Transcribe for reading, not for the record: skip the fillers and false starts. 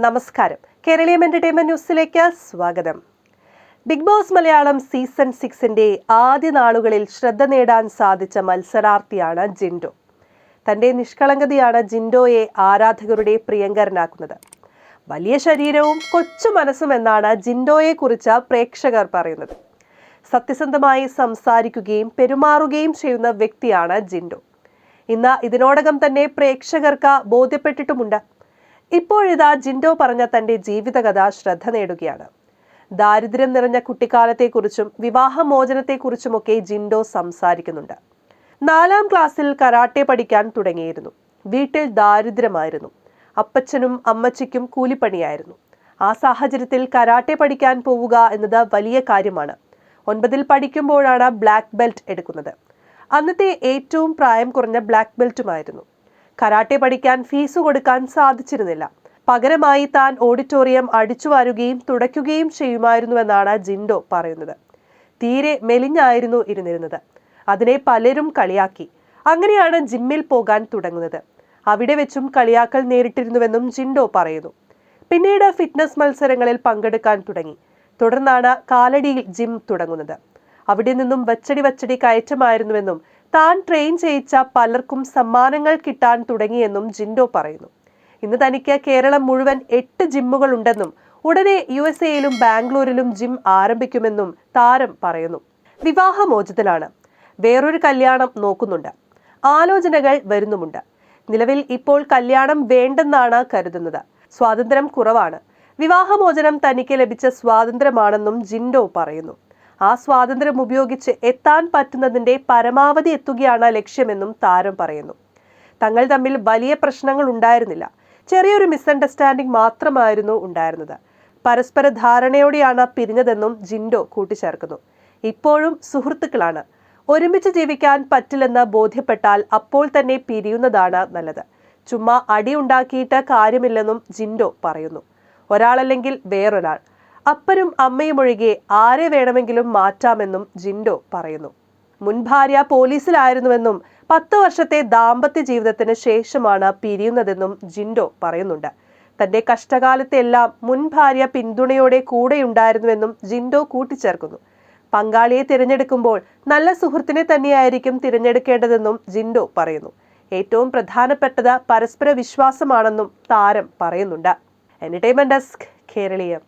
നമസ്കാരം. കേരളീയം എന്റർടൈൻമെന്റ് ന്യൂസിലേക്ക് സ്വാഗതം. ബിഗ് ബോസ് മലയാളം സീസൺ 6-ന്റെ ആദ്യ നാളുകളിൽ ശ്രദ്ധ നേടാൻ സാധിച്ച മത്സരാർത്ഥിയാണ് ജിൻഡോ. തന്റെ നിഷ്കളങ്കതയാണ് ജിൻഡോയെ ആരാധകരുടെ പ്രിയങ്കരനാക്കുന്നത്. വലിയ ശരീരവും കൊച്ചു മനസ്സും എന്നാണ് ജിൻഡോയെ കുറിച്ച് പ്രേക്ഷകർ പറയുന്നത്. സത്യസന്ധമായി സംസാരിക്കുകയും പെരുമാറുകയും ചെയ്യുന്ന വ്യക്തിയാണ് ജിൻഡോ. ഇന്ന് ഇതിനോടകം തന്നെ പ്രേക്ഷകർക്ക് ബോധ്യപ്പെട്ടിട്ടുമുണ്ട്. ഇപ്പോഴിതാ ജിൻഡോ പറഞ്ഞ തന്റെ ജീവിതകഥ ശ്രദ്ധ നേടുകയാണ്. ദാരിദ്ര്യം നിറഞ്ഞ കുട്ടിക്കാലത്തെക്കുറിച്ചും വിവാഹമോചനത്തെക്കുറിച്ചുമൊക്കെ ജിൻഡോ സംസാരിക്കുന്നുണ്ട്. 4ാം ക്ലാസ്സിൽ കരാട്ടെ പഠിക്കാൻ തുടങ്ങിയിരുന്നു. വീട്ടിൽ ദാരിദ്ര്യമായിരുന്നു. അപ്പച്ചനും അമ്മച്ചിക്കും കൂലിപ്പണിയായിരുന്നു. ആ സാഹചര്യത്തിൽ കരാട്ടെ പഠിക്കാൻ പോവുക എന്നത് വലിയ കാര്യമാണ്. 9ൽ പഠിക്കുമ്പോഴാണ് ബ്ലാക്ക് ബെൽറ്റ് എടുക്കുന്നത്. അന്നത്തെ ഏറ്റവും പ്രായം കുറഞ്ഞ ബ്ലാക്ക് ബെൽറ്റുമായിരുന്നു. കരാട്ടെ പഠിക്കാൻ ഫീസ് കൊടുക്കാൻ സാധിച്ചിരുന്നില്ല. പകരമായി താൻ ഓഡിറ്റോറിയം അടിച്ചുവാരുകയും തുടയ്ക്കുകയും ചെയ്യുമായിരുന്നുവെന്നാണ് ജിൻഡോ പറയുന്നത്. തീരെ മെലിഞ്ഞായിരുന്നു ഇരുന്നിരുന്നത്. അതിനെ പലരും കളിയാക്കി. അങ്ങനെയാണ് ജിമ്മിൽ പോകാൻ തുടങ്ങുന്നത്. അവിടെ വെച്ചും കളിയാക്കൽ നേരിട്ടിരുന്നുവെന്നും ജിൻഡോ പറയുന്നു. പിന്നീട് ഫിറ്റ്നസ് മത്സരങ്ങളിൽ പങ്കെടുക്കാൻ തുടങ്ങി. തുടർന്നാണ് കാലടിയിൽ ജിം തുടങ്ങുന്നത്. അവിടെ നിന്നും വച്ചടി കയറ്റമായിരുന്നുവെന്നും താൻ ട്രെയിൻ ചെയ്യിച്ച പലർക്കും സമ്മാനങ്ങൾ കിട്ടാൻ തുടങ്ങിയെന്നും ജിൻഡോ പറയുന്നു. ഇന്ന് തനിക്ക് കേരളം മുഴുവൻ 8 ജിമ്മുകൾ ഉണ്ടെന്നും ഉടനെ USA-യിലും ബാംഗ്ലൂരിലും ജിം ആരംഭിക്കുമെന്നും താരം പറയുന്നു. വിവാഹമോചിതനാണ്. വേറൊരു കല്യാണം നോക്കുന്നുണ്ട്. ആലോചനകൾ വരുന്നുമുണ്ട്. നിലവിൽ ഇപ്പോൾ കല്യാണം വേണ്ടെന്നാണ് കരുതുന്നത്. സ്വാതന്ത്ര്യം കുറവാണ്. വിവാഹമോചനം തനിക്ക് ലഭിച്ച സ്വാതന്ത്ര്യമാണെന്നും ജിൻഡോ പറയുന്നു. ആ സ്വാതന്ത്ര്യം ഉപയോഗിച്ച് എത്താൻ പറ്റുന്നതിന്റെ പരമാവധി എത്തുകയാണ് ലക്ഷ്യമെന്നും താരം പറയുന്നു. തങ്ങൾ തമ്മിൽ വലിയ പ്രശ്നങ്ങൾ ഉണ്ടായിരുന്നില്ല. ചെറിയൊരു മിസ്അണ്ടർസ്റ്റാൻഡിംഗ് മാത്രമായിരുന്നു ഉണ്ടായിരുന്നത്. പരസ്പര ധാരണയോടെയാണ് പിരിഞ്ഞതെന്നും ജിൻഡോ കൂട്ടിച്ചേർക്കുന്നു. ഇപ്പോഴും സുഹൃത്തുക്കളാണ്. ഒരുമിച്ച് ജീവിക്കാൻ പറ്റില്ലെന്ന് ബോധ്യപ്പെട്ടാൽ അപ്പോൾ തന്നെ പിരിയുന്നതാണ് നല്ലത്. ചുമ്മാ അടി ഉണ്ടാക്കിയിട്ട് കാര്യമില്ലെന്നും ജിൻഡോ പറയുന്നു. ഒരാളല്ലെങ്കിൽ വേറൊരാൾ, അപ്പനും അമ്മയും ഒഴികെ ആരെ വേണമെങ്കിലും മാറ്റാമെന്നും ജിൻഡോ പറയുന്നു. മുൻ ഭാര്യ പോലീസിലായിരുന്നുവെന്നും 10 വർഷത്തെ ദാമ്പത്യ ജീവിതത്തിന് ശേഷമാണ് പിരിയുന്നതെന്നും ജിൻഡോ പറയുന്നുണ്ട്. തന്റെ കഷ്ടകാലത്തെല്ലാം മുൻ ഭാര്യ പിന്തുണയോടെ കൂടെയുണ്ടായിരുന്നുവെന്നും ജിൻഡോ കൂട്ടിച്ചേർക്കുന്നു. പങ്കാളിയെ തിരഞ്ഞെടുക്കുമ്പോൾ നല്ല സുഹൃത്തിനെ തന്നെയായിരിക്കും തിരഞ്ഞെടുക്കേണ്ടതെന്നും ജിൻഡോ പറയുന്നു. ഏറ്റവും പ്രധാനപ്പെട്ടത് പരസ്പര വിശ്വാസമാണെന്നും താരം പറയുന്നുണ്ട്. Entertainment desk, Keraleeyam.